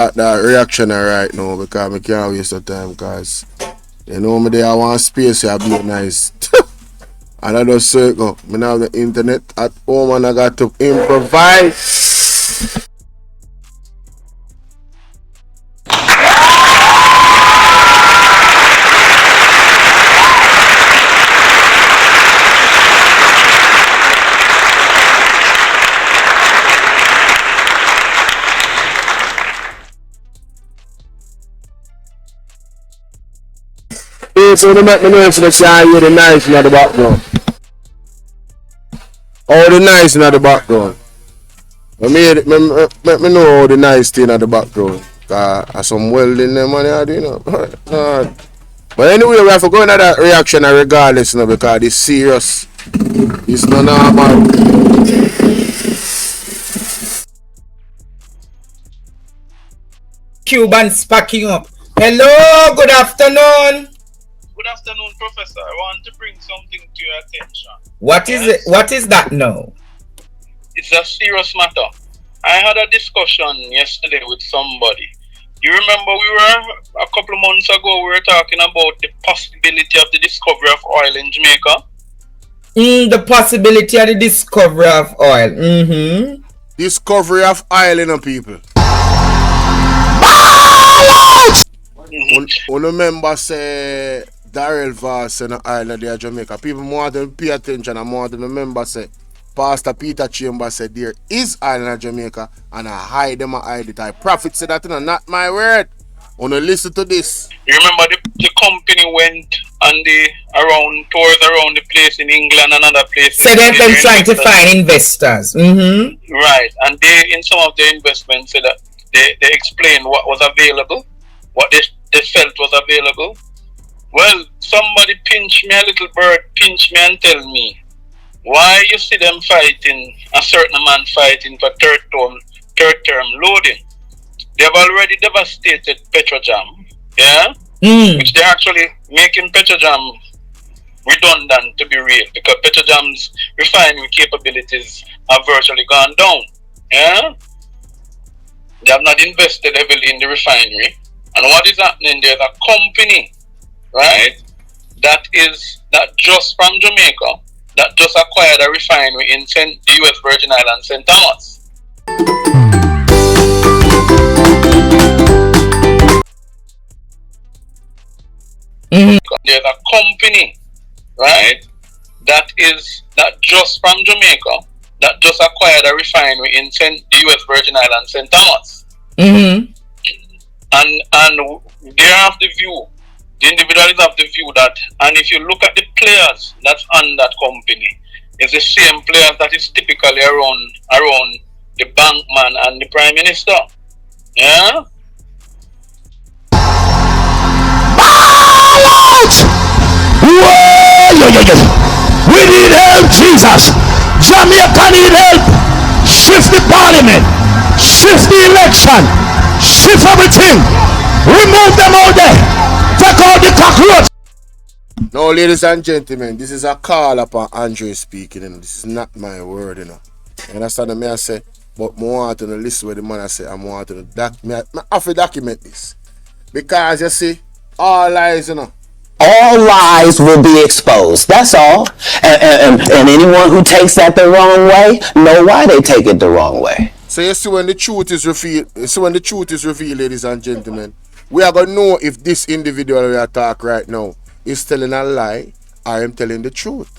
At that reaction right now because I can't waste the time because you know me there I want space here be nice. And I just circle. Me now have the internet at home and I got to improvise. So they make me know if they can't hear the nice in the background. All the nice in the background. Make me know all the nice thing in the background. Cause some welding them money, you know. But anyway, we have to go into that reaction regardless, you know, because it's serious. It's not normal. Cubans packing up. Hello, good afternoon. Good afternoon, Professor. I want to bring something to your attention. What is it? What is that now? It's a serious matter. I had a discussion yesterday with somebody. You remember we were a couple of months ago we were talking about the possibility of the discovery of oil in Jamaica? The possibility of the discovery of oil. Discovery of oil, you know, people. Remember say Daryl Voss in the island of Jamaica. People more than pay attention and more than remember say Pastor Peter Chambers said there is island of Jamaica and I hide them, I hide it. I prophet said that, not my word. Wanna listen to this. You remember the company went on the tours around the place in England and other places. So they've been trying to find investors. Right, and they in some of their investments said that they explained what was available, what they felt was available. Well, somebody pinch me, a little bird pinch me and tell me why you see them fighting, a certain man fighting for third term loading. They've already devastated Petrojam, yeah? Which they're actually making Petrojam redundant, to be real, because Petrojam's refining capabilities have virtually gone down, yeah? They have not invested heavily in the refinery. And what is happening? There's a company, right, that just from Jamaica, that just acquired a refinery in the US Virgin Islands, St. Thomas. There's a company, right, that just from Jamaica, that just acquired a refinery in the US Virgin Islands, St. Thomas. And they have the view, the individuals have the view that, and if you look at the players that's on that company, it's the same players that is typically around the bankman and the prime minister. Yeah? We need help, Jesus. Jamaica need help. Shift the parliament, shift the election, shift everything. Remove them out there. Take out the cockroach. No, ladies and gentlemen, this is a call upon Andre speaking, and this is not my word, you know. You understand me? I say, but I want to listen what the man I say. I want to I have to document this. Because you see, all lies, you know. All lies will be exposed. That's all. And anyone who takes that the wrong way, know why they take it the wrong way. So you see when the truth is revealed, ladies and gentlemen, we are gonna know if this individual we are talking right now is telling a lie or am telling the truth.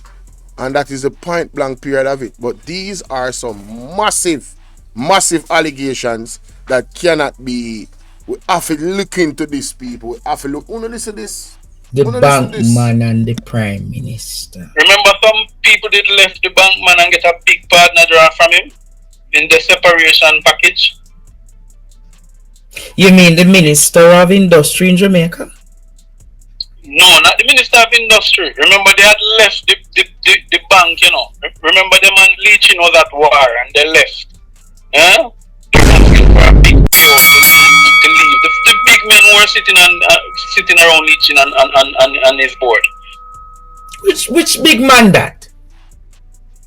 And that is the point blank period of it. But these are some massive allegations that cannot be. We have to look into these people. We have to look. Listen to this. The bankman and the prime minister. Remember, some people did left the bankman and get a big partner draw from him in the separation package. You mean the Minister of Industry in Jamaica? No, not the Minister of Industry. Remember, they had left the bank, you know. Remember, the man Leachin was at war and they left. Yeah? They were asking for a big payout to leave. The big men were sitting around Leachin and his board. Which big man that?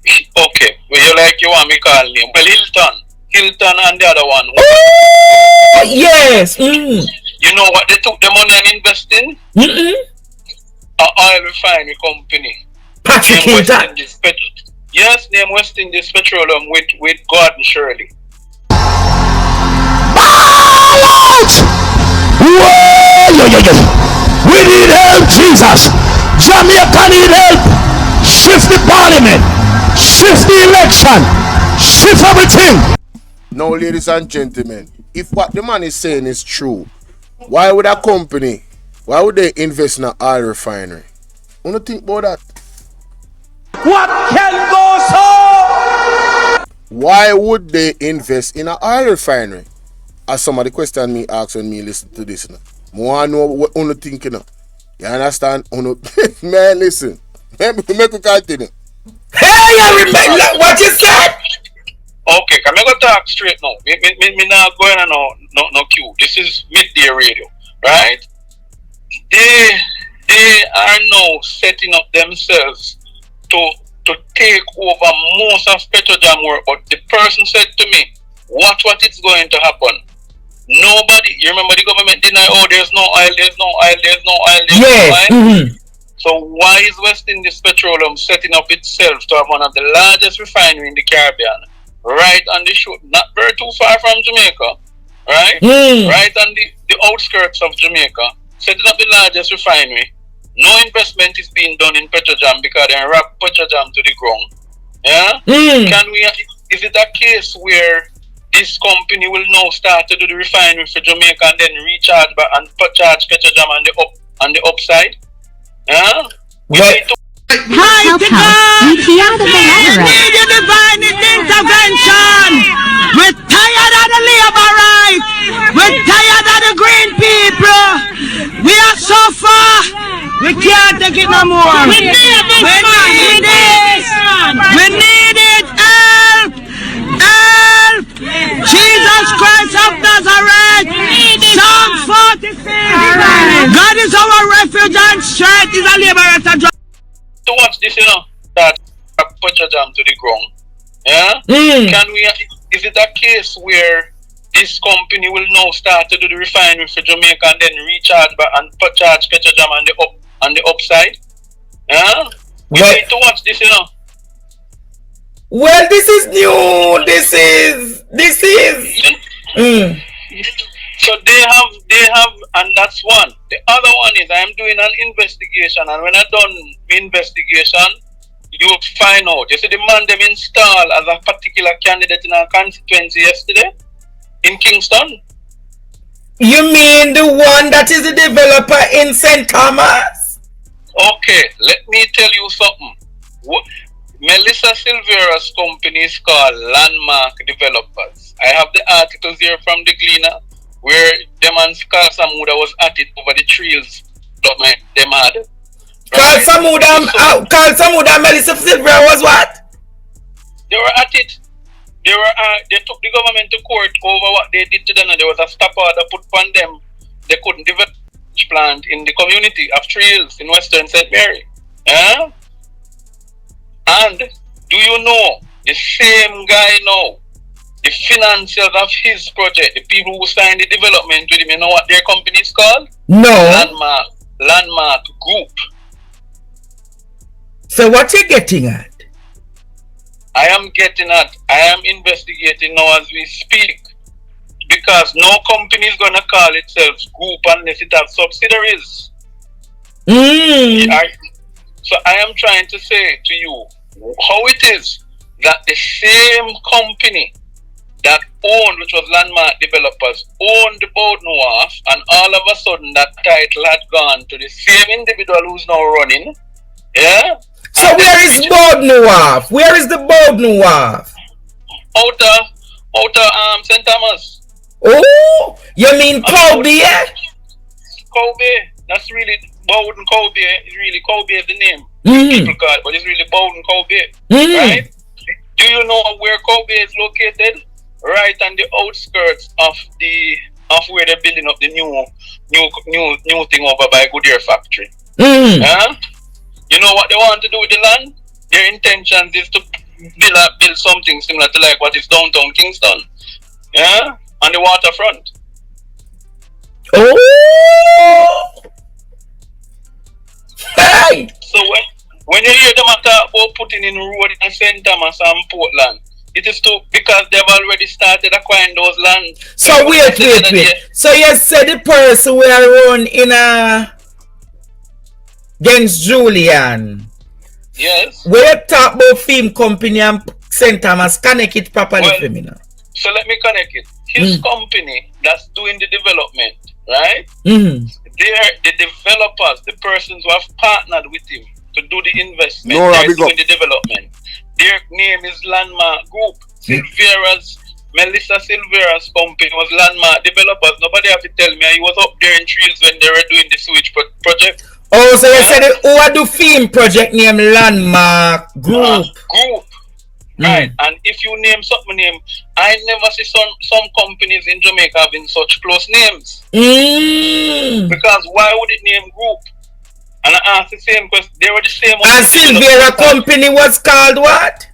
Okay, well, you want me call him? Well, Hilton. Hilton and the other one. Oh, yes. You know what they took the money and invest in? An oil refinery company. Patrick Named West Hilton. Indies Yes, named West Indies Petroleum with Gordon Shirley. We need help, Jesus. Jamaica need help. Shift the parliament. Shift the election. Shift everything. Now, ladies and gentlemen, if what the man is saying is true, why would a company, why would they invest in an oil refinery? You don't think about that? What can go so? Why would they invest in an oil refinery? As some of the question me ask when me listen to this. I want to know what you think. You understand? Man, listen. Make me continue. Hey, I remember what you said. Okay, can I go talk straight now? Me not going on no queue. This is midday radio, right? They are now setting up themselves to take over most of Petrojam work. But the person said to me, what is going to happen? Nobody, you remember the government deny, oh, there's no oil, there's no oil, there's no oil, there's no oil. So why is West Indies Petroleum setting up itself to have one of the largest refinery in the Caribbean, right on the shore, not very too far from Jamaica, right? Right on the outskirts of Jamaica, setting up the largest refinery. No investment is being done in Petrojam because they wrap Petrojam to the ground. Yeah? Is it a case where this company will now start to do the refinery for Jamaica and then recharge back and charge Petrojam on the upside? Yeah? Help us. We hear the We need your divine intervention. We're tired of the labor rights. We're tired of the green people. We are so far. We can't take it no more. We need this. We need it. Help. Help. Jesus Christ of Nazareth. Psalm 46. God is our refuge and strength. Is a liberator. To watch this, that Petrojam to the ground. Yeah? Is it a case where this company will now start to do the refinery for Jamaica and then recharge back and charge Petrojam on the upside? Yeah? We need to watch this, Well, this is new. This is. So they have, and that's one. The other one is I am doing an investigation, and when I done the investigation, you will find out. You see the man them installed as a particular candidate in our constituency yesterday in Kingston. You mean the one that is the developer in St. Thomas? Okay, let me tell you something. Melissa Silvera's company is called Landmark Developers. I have the articles here from the Gleaner where them and Carl Samuda was at it over the trails that them had. Carl Samuda and Melissa Silvera was what? They were at it. They took the government to court over what they did to them, and there was a stop order put on them. They couldn't develop plant in the community of trails in Western St. Mary. Yeah? And do you know the same guy now? The financiers of his project, the people who signed the development with him, you know what their company is called? No. Landmark Group. So what you getting at? I am investigating now as we speak. Because no company is going to call itself group unless it has subsidiaries. So I am trying to say to you how it is that the same company that owned, which was Landmark Developers, owned the Bowden Wharf, and all of a sudden that title had gone to the same individual who's now running. Yeah? So where is Bowden Wharf? Where is the Bowden Wharf? Outer St. Thomas. Oh, you mean Kobe? Kobe. That's really Bowden Kobe. Really, Kobe is the name. People call it, but it's really Bowden Kobe. Right? Do you know where Kobe is located? Right on the outskirts of where they're building up the new thing over by Goodyear factory. Yeah? You know what they want to do with the land? Their intentions is to build something similar to like what is downtown Kingston. Yeah? On the waterfront. Oh! Hey! So when you hear them talk about putting in road in St. Thomas and Portland, it is because they've already started acquiring those lands. So wait. So you said the person we are run in against Julian. Yes. When you talk about film company and St. Thomas, connect it properly for me now. So let me connect it. His company that's doing the development, right? They're the developers, the persons who have partnered with him to do the investment. They're doing the development. Their name is Landmark Group. Melissa Silvera's company was Landmark Developers. Nobody have to tell me. He was up there in trees when they were doing the sewage project. Oh, so you said who are the film project named Landmark Group? Right. And if you name something name, I never see some companies in Jamaica having such close names. Because why would it name Group? And I asked the same question. They were the same. And Silvera company was called what?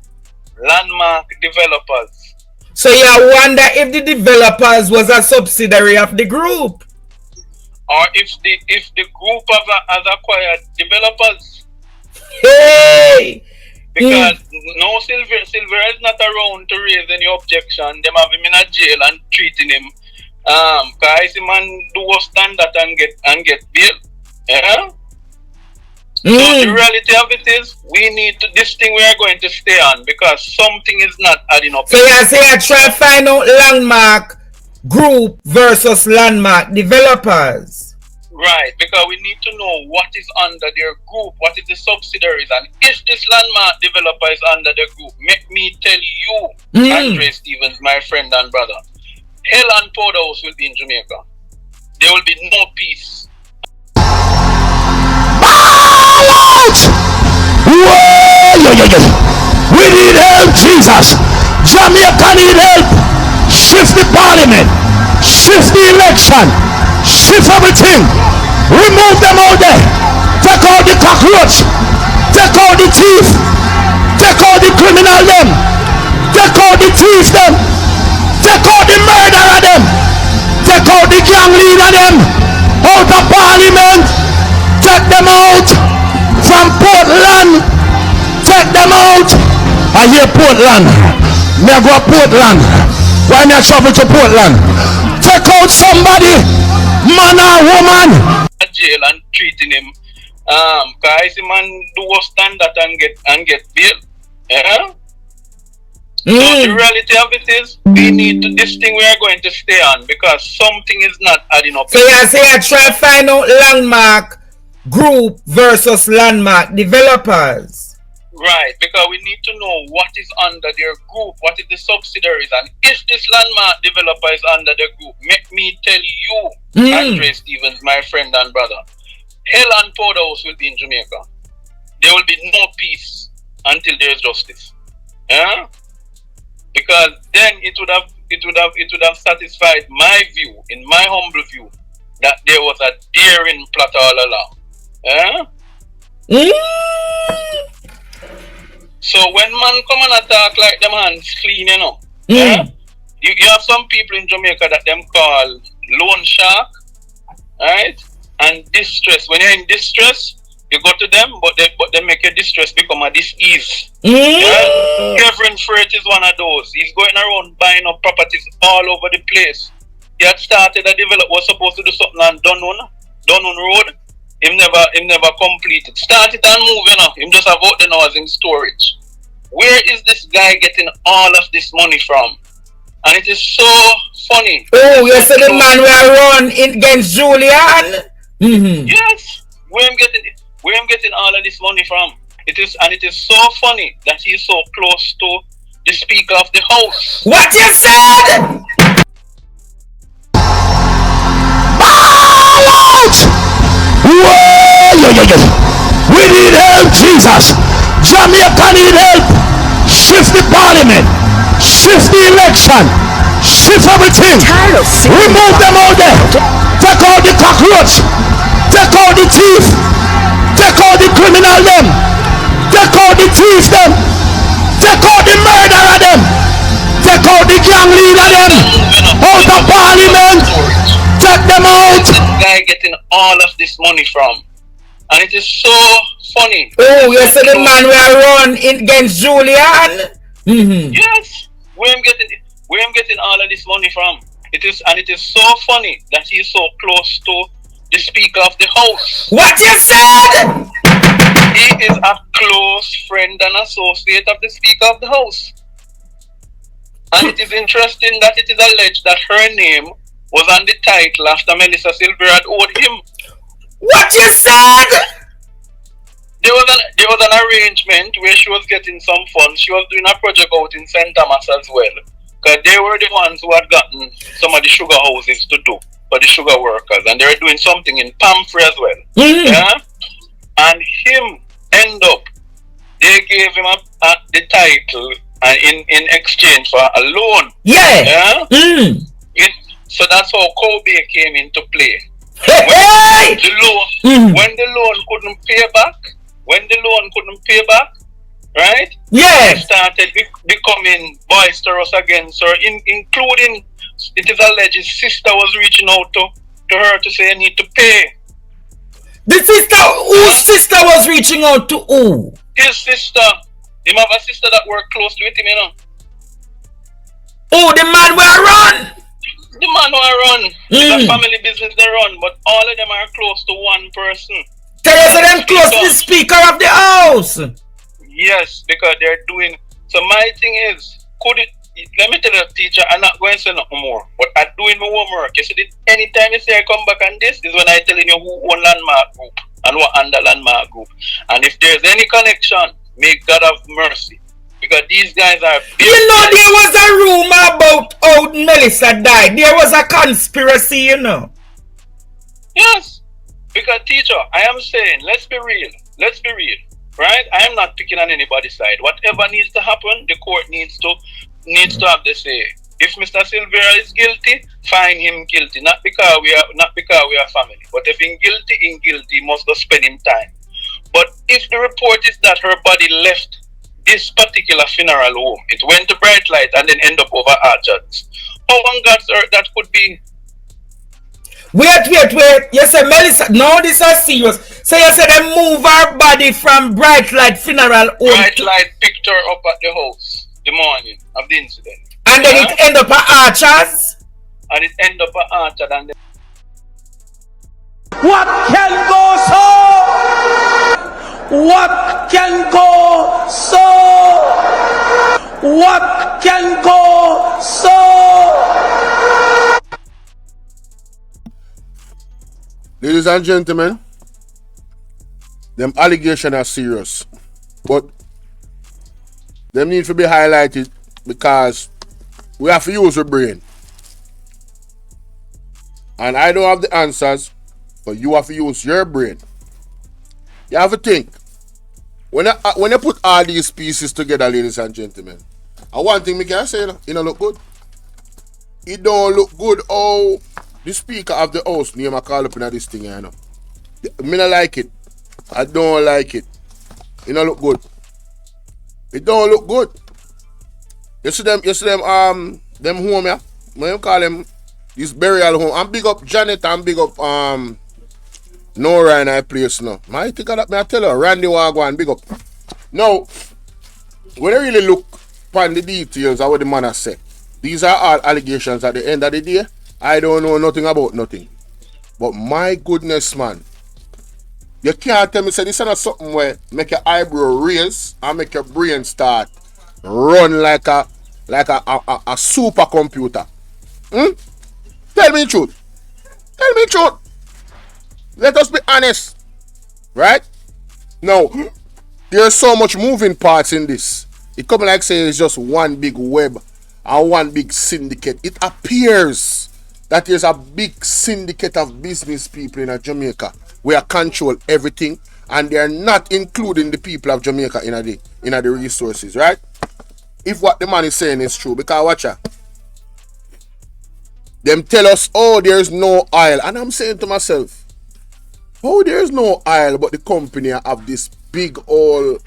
Landmark Developers. So you wonder if the developers was a subsidiary of the group, or if the group has acquired developers. Hey. Because no Silvera is not around to raise any objection. Them have him in a jail and treating him. Cause the man do stand that and get bail. Yeah. So the reality of it is, we need to, this thing we are going to stay on because something is not adding up. So you say I try to find out Landmark Group versus Landmark Developers. Right, because we need to know what is under their group, what is the subsidiaries, and if this Landmark developer is under the group, make me tell you, Andre Stevens, my friend and brother, hell and powderhouse will be in Jamaica. There will be no peace. We need help, Jesus. Jamaica need help. Shift the parliament. Shift the election. Shift everything. Remove them all there. Take out the cockroach. Take out the thief. Take out the criminal them. Take out the thief them. Take out the murderer them. Take out the gang leader them. Out of parliament. Take them out. From Portland. Take them out. I hear Portland. Never Portland. Why not travel to Portland? Take out somebody, man or woman. Jail and treating him. Cause the man do stand that and get bail. Yeah. So the reality of it is, we need to, this thing we are going to stay on because something is not adding up. So you say I try to find out Landmark Group versus Landmark Developers. Right, because we need to know what is under their group, what is the subsidiaries, and if this Landmark developer is under the group, make me tell you, Andre Stevens, my friend and brother, hell and powderhouse will be in Jamaica. There will be no peace until there is justice. Yeah? Because then it would have satisfied my view, in my humble view, that there was a daring plot all along. Yeah? So when man come and attack like them hands clean, you know. Yeah? You have some people in Jamaica that them call loan shark, right? And distress. When you're in distress, you go to them, but they make your distress become a dis-ease. Yeah? Kevin Freight is one of those. He's going around buying up properties all over the place. He had started a developer, was supposed to do something on Dunun Road. Him never completed. Started and moving on. Him just about the now as in storage. Where is this guy getting all of this money from? And it is so funny. Oh, you said the man will run against Julian? Yes. Where I'm getting all of this money from? It is so funny that he is so close to the Speaker of the House. What you said? We need help, Jesus. Jamaica need help. Shift the parliament. Shift the election. Shift everything. Remove them all there. Take out the cockroach. Take out the thief. Take out the criminal them. Take out the thief them. Take out guy getting all of this money from? And it is so funny. Oh, you said the man will run against Julian? Yes. Where I'm getting all of this money from? It is so funny that he is so close to the Speaker of the House. What you said? He is a close friend and associate of the Speaker of the House. And it is interesting that it is alleged that her name was on the title after Melissa Silver had owed him. What you said? There was an arrangement where she was getting some funds. She was doing a project out in St. Thomas as well. Because they were the ones who had gotten some of the sugar houses to do for the sugar workers. And they were doing something in Pamphre as well. Yeah? And him end up, they gave him the title in exchange for a loan. Yeah. So that's how Kobe came into play. Hey! When the loan couldn't pay back, right? Yeah. He started becoming boisterous against her, including, it is alleged his sister was reaching out to her to say, I need to pay. The sister, whose sister was reaching out to who? His sister. He have a sister that worked closely with him, you know. Oh, the man will run. The man will run. It's a family business they run, but all of them are close to one person. Tell us them close to the Speaker of the House. Yes, because they're doing. So my thing is, let me tell you, teacher, I'm not going to say nothing more, but I'm doing my homework. You see, anytime you say I come back on this, is when I'm telling you who own Landmark Group and what under Landmark Group. And if there's any connection, may God have mercy. Because these guys are big. You know, there was a rumor about how Melissa died. There was a conspiracy, you know. Yes. Because, teacher, I am saying, let's be real. Let's be real. Right? I am not picking on anybody's side. Whatever needs to happen, the court needs to have the say. If Mr. Silvera is guilty, find him guilty. Not because we are family. But if he's guilty, he must go spend him time. But if the report is that her body left this particular funeral home, it went to Bright Light and then end up over Archers, how on God's earth that could be? Wait. You said Melissa, no, this is serious. So you said they move her body from Bright Light funeral home. Bright Light picked her up at the house the morning of the incident. And then it end up at Archers? And it end up at Archers and then... What can go so? What can go so? What can go so? Ladies and gentlemen, them allegations are serious, but them need to be highlighted because we have to use our brain. And I don't have the answers, but you have to use your brain. You have to think. When I put all these pieces together, ladies and gentlemen, and one thing I can say, it don't look good. It don't look good. Oh, the Speaker of the House name I call up in this thing, you know. I don't like it. I don't like it. It don't look good. It don't look good. You see them home, yeah? When you call them this burial home. I'm big up Janet and big up Nora in that place now. I think that I tell her, Randy Wagwan, big up. Now, when I really look upon the details of what the man has said, these are all allegations at the end of the day. I don't know nothing about nothing. But my goodness, man. You can't tell me, say, this is not something where make your eyebrow raise and make your brain start run like a supercomputer. Tell me the truth. Tell me the truth. Let us be honest. Right? Now, there's so much moving parts in this. It come like say it's just one big web and one big syndicate. It appears that there's a big syndicate of business people in Jamaica where control everything, and they're not including the people of Jamaica in the resources, right? If what the man is saying is true, because watch out. Them tell us, oh, there's no oil. And I'm saying to myself, oh, there's no oil, but the company have this big old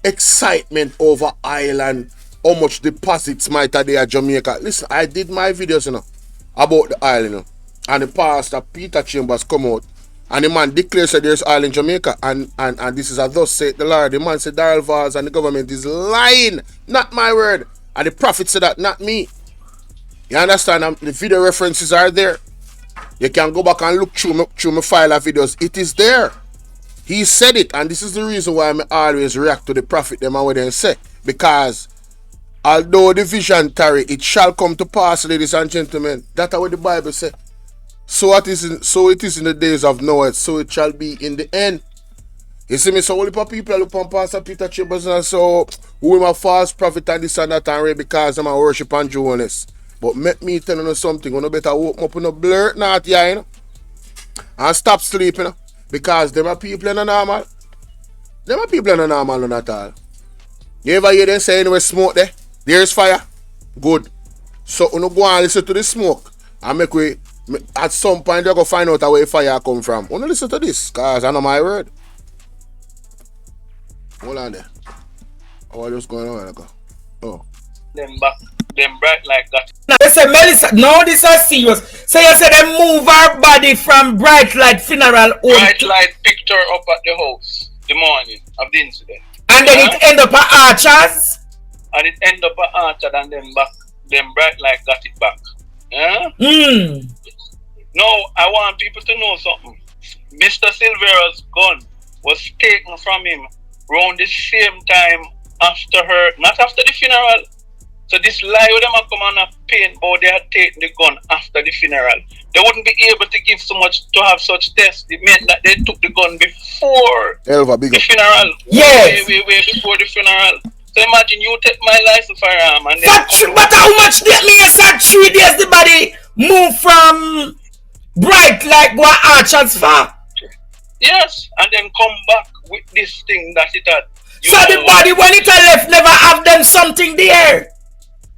excitement over oil and how much deposits might have there at Jamaica. Listen, I did my videos, about the oil, and the pastor Peter Chambers come out and the man declares that there's oil in Jamaica and this is a thus saith the Lord. The man said Daryl Vaz and the government is lying, not my word. And the prophet said that, not me. You understand? The video references are there. You can go back and look through my file of videos. It is there. He said it, and this is the reason why I always react to the prophet them and what they say. Because although the vision tarry, it shall come to pass, ladies and gentlemen. That's what the Bible said. So it is in the days of Noah, so it shall be in the end. You see me, so only people look on Pastor Peter Chambers and so who am a false prophet and this and that and right because I'm a worship and Jonas. But let me tell you something, you better open up in a blur not here, you know. And stop sleeping, you know, because them are people in the normal. Them are people in the normal not at all. You ever hear them say anyway smoke there? There's fire. Good. So you go and listen to the smoke and make way. At some point you go find out where fire come from. You listen to this, cause I know my word. Hold on there. Oh, what's going on? Oh. Them bright like that. Now they say Melissa, no, this is serious. So you say they move her body from Bright Light Funeral home. Bright light picked her up at the house the morning of the incident. And then it end up at Archers. And it end up at Archer and then Bright Light got it back. Yeah? No, I want people to know something. Mr. Silvera's gun was taken from him around the same time after her, not after the funeral. So this lie with them have come on a pain, but they had taken the gun after the funeral. They wouldn't be able to give so much to have such tests. It meant that they took the gun before the funeral. Yes. Way before the funeral. So imagine you take my license firearm and then but how much that means that 3 days the body move from Bright like what Archers for? yes, and then come back with this thing that it had. So the body when it had left never have them something there.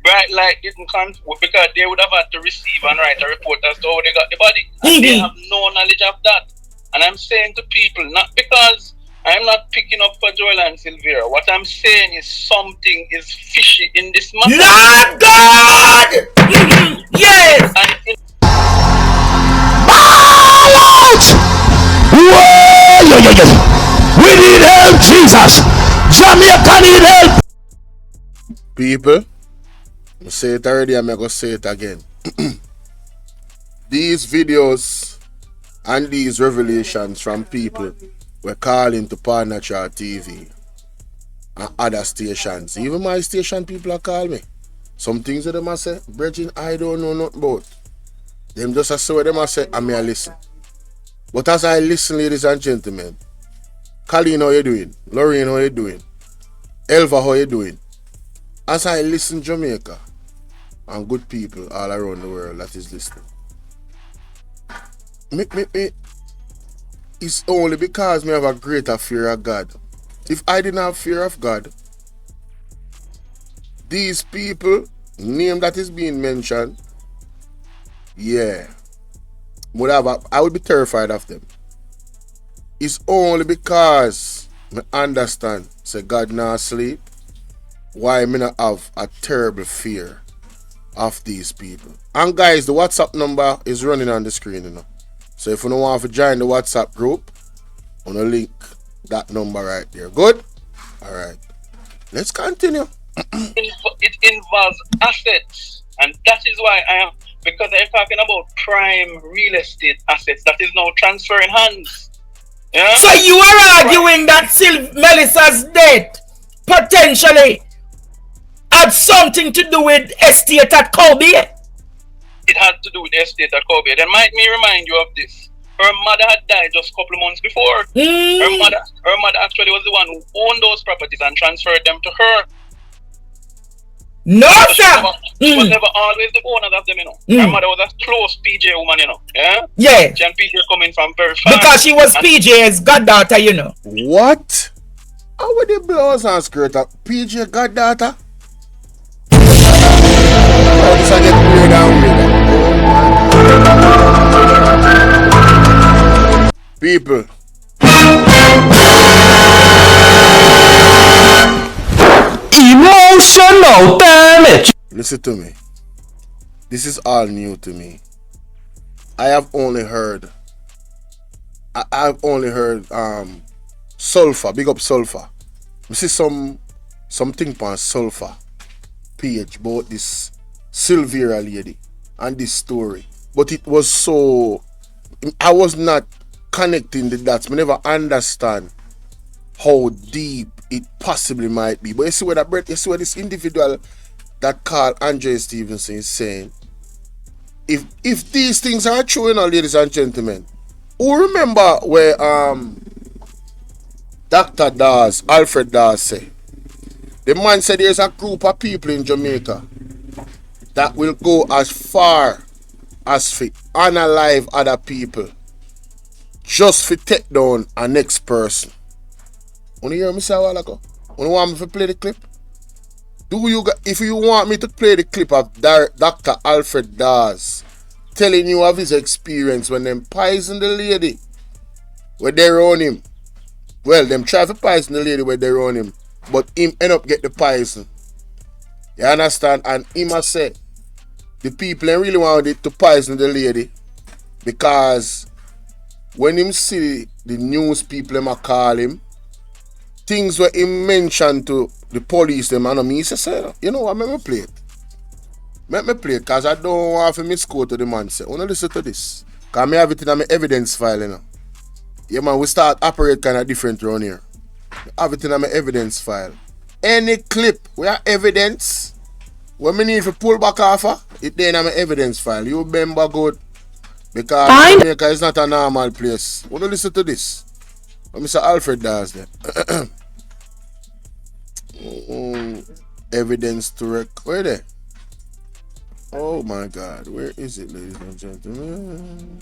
Bright Light didn't come because they would have had to receive and write a report as to how they got the body. And they have no knowledge of that. And I'm saying to people, not because I'm not picking up for Joel and Silvera. What I'm saying is something is fishy in this matter. Lord God! Yes! And Out! Whoa! We need help, Jesus! Jamaica need help! People, I say it already, I'm going to say it again. These videos and these revelations from people were calling to Partnership TV and other stations. Even my station people are calling me. Some things that them I say, Bridget, I don't know nothing about. Them just say what them I say, I may listen. But as I listen, ladies and gentlemen, Colleen, how you doing? Lorraine, how you doing? Elva, how you doing? As I listen Jamaica and good people all around the world that is listening. It's only because me have a greater fear of God. If I didn't have fear of God, these people, name that is being mentioned, yeah, I would be terrified of them. It's only because I understand, say God not sleep, why me not have a terrible fear of these people. And guys, the WhatsApp number is running on the screen, you know. So if you don't want to join the WhatsApp group, I'm gonna link that number right there. Good? Alright. Let's continue. it involves assets. And that is why because I'm talking about prime real estate assets that is now transferring hands. Yeah? So you are arguing that Melissa's death potentially had something to do with estate at Kobe? It had to do with the estate at Kobe. Then might me remind you of this. Her mother had died just a couple of months before. Her mother actually was the one who owned those properties and transferred them to her. No, so sir. She was never always the owner of them, you know. Her mother was a close PJ woman, you know. Yeah? Yeah. She and PJ coming from Bvrfam. Because she was PJ's goddaughter, you know. What? How would the blouse and skirt up? PJ goddaughter? Oh, this I get weird and weird. People. Emotional damage. Listen to me. This is all new to me. I have only heard sulfur, big up sulfur. We see something on sulfur page about this Silvera lady and this story. But it was so, I was not connecting the dots. I never understand how deep it possibly might be. But you see what this individual that called Andre Stevenson is saying. If these things are true, ladies and gentlemen, who remember where Dr. Dawes, Alfred Dawes said, the man said there's a group of people in Jamaica that will go as far as to unalive other people just to take down a next person. You hear me say a while ago? You want me to play the clip? If you want me to play the clip of Dr. Alfred Dawes telling you of his experience when them poison the lady where they run him. Well, them try to poison the lady where they run him, but him end up get the poison. You understand? And him a say the people ain't really wanted to poison the lady because when him see the news people him a call him, things were him mentioned to the police them and me say, you know what, let me play it. Let me play it because I don't want to misquote to the man say, wanna listen to this. Because I have it in my evidence file, you know. Yeah man, we start operate kind of different around here. I have it in my evidence file. Any clip we have evidence, when we need to pull back off, it then in my evidence file. You remember good. Because Jamaica is not a normal place. Wanna listen to this. Mr. Alfred Dawes there. Evidence to rec. Where there? Oh my God, where is it, ladies and gentlemen?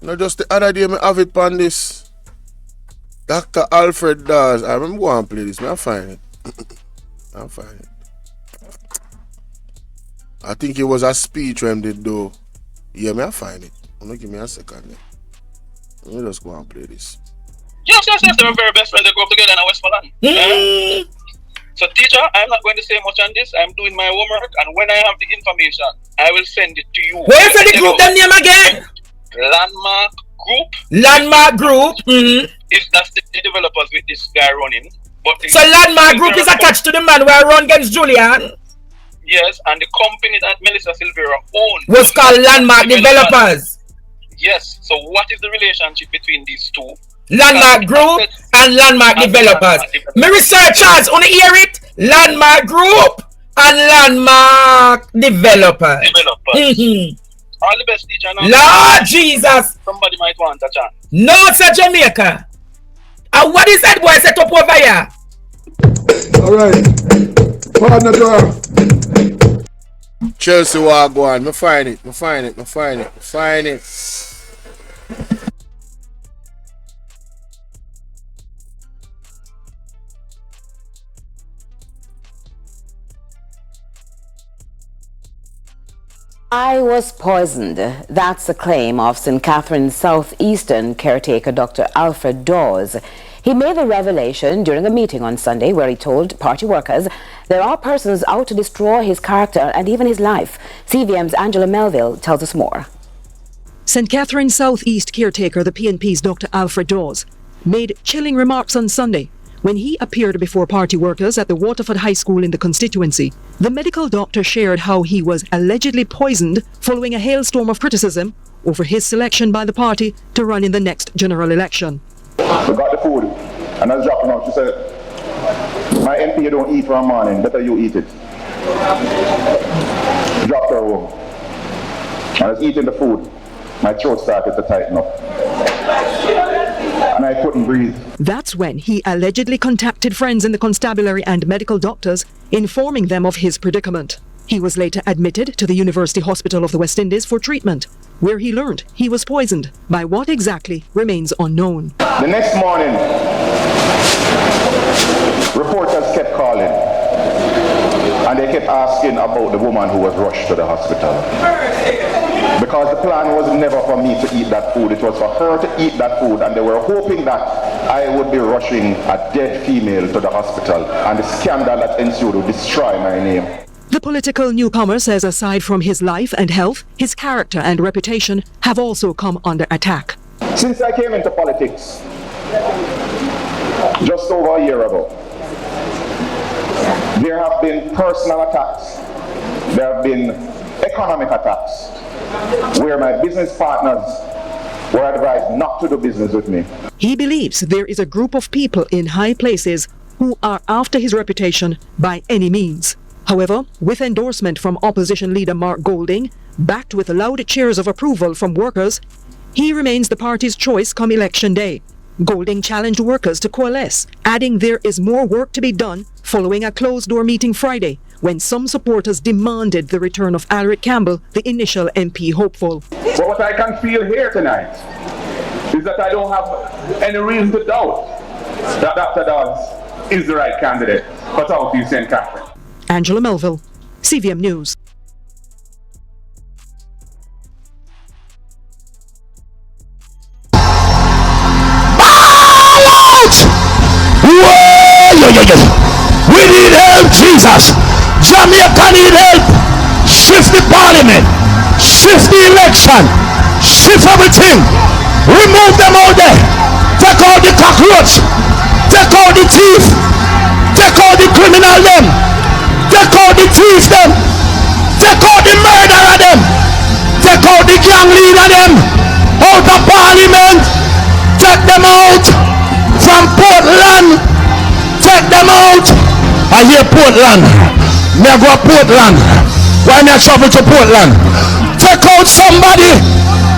No, just the other day I have it on this. Dr. Alfred Dawes. I remember going to play this. I'll find it. I'll find it. I think it was a speech when they do. Yeah, I'll find it. Give me a second there. Let me just go and play this. Yes, they're very best friends. They grew up together in Westmoreland. So, teacher, I'm not going to say much on this. I'm doing my homework, and when I have the information, I will send it to you. Where's the group them name again? Landmark Group. Landmark Group. If that's the developers with this guy running. But so Landmark Group is attached to the man where I run against Julian? Yes, and the company that Melissa Silvera owns was called Landmark Developers. Yes, so what is the relationship between these two? Landmark Group and Landmark Developers. My researchers, want to hear it? Landmark Group and Landmark Developers. All the best, teacher. Now. Lord Jesus. Somebody might want a chance. No, it's Jamaica. And what is that boy set up over here? Alright. Chelsea Wagwan. I find it. I was poisoned. That's the claim of St. Catherine's Southeastern caretaker Dr. Alfred Dawes. He made the revelation during a meeting on Sunday where he told party workers there are persons out to destroy his character and even his life. CVM's Angela Melville tells us more. St. Catherine's Southeast caretaker, the PNP's Dr. Alfred Dawes, made chilling remarks on Sunday when he appeared before party workers at the Waterford High School in the constituency. The medical doctor shared how he was allegedly poisoned following a hailstorm of criticism over his selection by the party to run in the next general election. We got the food, and I was dropping out. She said, my MP don't eat for a morning, better you eat it. Dropped her home. I was eating the food. My throat started to tighten up. And I couldn't breathe. That's when he allegedly contacted friends in the constabulary and medical doctors, informing them of his predicament. He was later admitted to the University Hospital of the West Indies for treatment, where he learned he was poisoned. By what exactly remains unknown. The next morning, reporters kept calling, and they kept asking about the woman who was rushed to the hospital. Because the plan was never for me to eat that food, it was for her to eat that food, and they were hoping that I would be rushing a dead female to the hospital, and the scandal that ensued would destroy my name. The political newcomer says aside from his life and health, his character and reputation have also come under attack. Since I came into politics, just over a year ago, there have been personal attacks, there have been economic attacks, where my business partners were advised not to do business with me. He believes there is a group of people in high places who are after his reputation by any means. However, with endorsement from opposition leader Mark Golding, backed with loud cheers of approval from workers, he remains the party's choice come election day. Golding challenged workers to coalesce, adding there is more work to be done following a closed-door meeting Friday, when some supporters demanded the return of Alric Campbell, the initial MP hopeful. But what I can feel here tonight is that I don't have any reason to doubt that Dr. Dodds is the right candidate for South East St. Catherine. Angela Melville, CVM News. We need help, Jesus. Jamaica need help. Shift the parliament. Shift the election. Shift everything. Remove them all there. Take out the cockroach. Take out the thief. Take out the criminal them. Take out the thief them. Take out the murderer them. Take out the gang leader them. Out of parliament. Take them out from Portland. Take them out. I hear Portland. Never Portland. Why not travel to Portland? Take out somebody,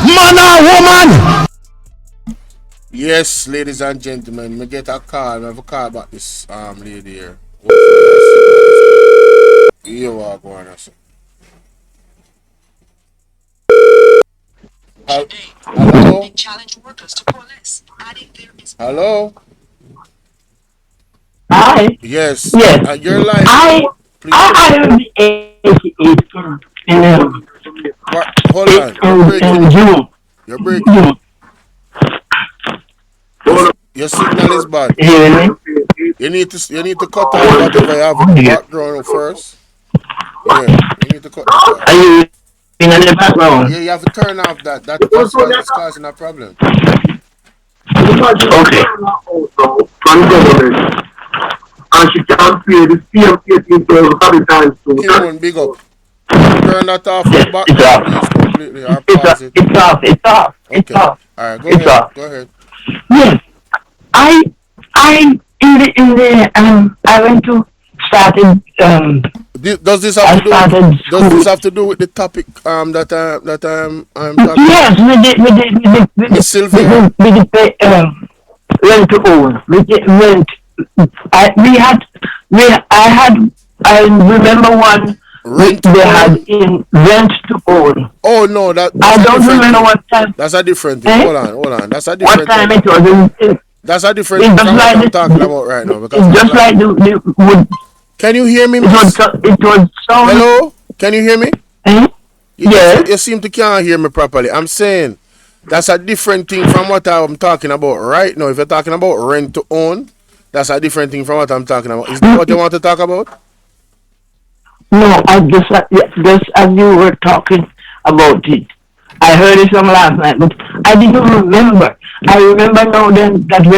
man or woman. Yes, ladies and gentlemen, me get a call. I have a call about this lady here. You are going to say. Hello? Hello? Hi. Yes. Yes. Your line. I am Hold on. You're breaking. Your signal is bad. You need to cut off whatever you have in the background first. Yeah, you need to cut that off. Are you in the background? Yeah, you have to turn off that. That's what's causing a problem. Okay. From government. And she can't pay the same 18,000 times to Kimon, big up. Turn that off the background, please, completely. It's off. Okay. It's off. Alright, go ahead. Go ahead. Yes. I went to started does this have to do with the topic that I'm talking yes, about? with the Sylvia. With the rent to own. I remember one they had in rent to own. Oh no, that's I don't remember what time. That's a different thing. Hold on. That's a different what time thing. It was. That's a different thing from what I'm talking about right now. Because it's just like the wood. Can you hear me? It was sound. Hello? Can you hear me? Yes. You seem to can't hear me properly. I'm saying that's a different thing from what I'm talking about right now. If you're talking about rent to own, that's a different thing from what I'm talking about. Is that what you want to talk about? No, I just as you were talking about it, I heard it from last night, but I didn't remember. I remember now then that when